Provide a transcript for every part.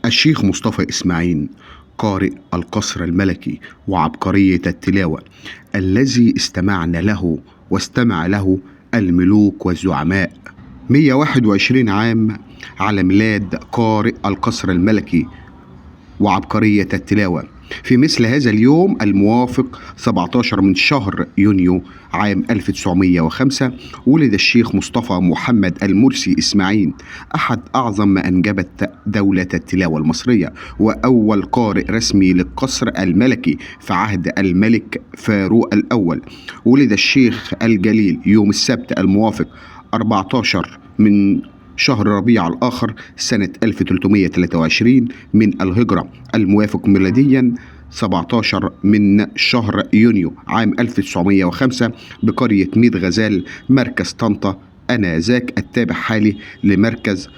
الشيخ مصطفى إسماعيل قارئ القصر الملكي وعبقرية التلاوة الذي استمعنا له واستمع له الملوك والزعماء. 121 عام على ميلاد قارئ القصر الملكي وعبقرية التلاوة. في مثل هذا اليوم الموافق 17 من شهر يونيو عام 1905 ولد الشيخ مصطفى محمد المرسي إسماعيل، أحد أعظم ما أنجبت دولة التلاوة المصرية، وأول قارئ رسمي للقصر الملكي في عهد الملك فاروق الأول. ولد الشيخ الجليل يوم السبت الموافق 14 من شهر ربيع الآخر سنة 1323 من الهجرة، الموافق ميلاديا 17 من شهر يونيو عام 1905 بقرية ميت غزال مركز طنطا، آنذاك التابع حالي لمركز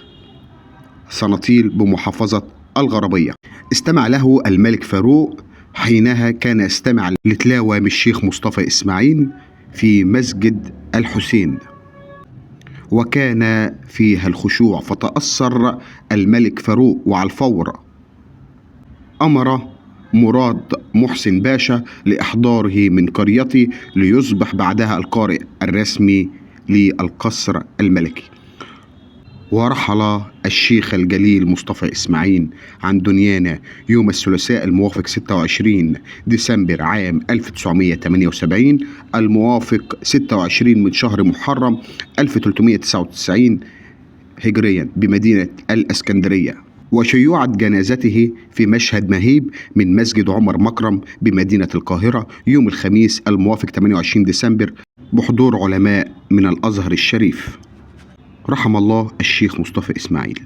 سناطيل بمحافظة الغربية. استمع له الملك فاروق، حينها كان يستمع لتلاوة من الشيخ مصطفى إسماعيل في مسجد الحسين، وكان فيها الخشوع، فتأثر الملك فاروق، وعلى الفور أمر مراد محسن باشا لإحضاره من قريته ليصبح بعدها القارئ الرسمي للقصر الملكي. ورحل الشيخ الجليل مصطفى إسماعيل عن دنيانا يوم الثلاثاء الموافق 26 ديسمبر عام 1978 الموافق 26 من شهر محرم 1399 هجريا بمدينة الإسكندرية. وشيوعت جنازته في مشهد مهيب من مسجد عمر مكرم بمدينة القاهرة يوم الخميس الموافق 28 ديسمبر بحضور علماء من الأزهر الشريف. رحم الله الشيخ مصطفى إسماعيل.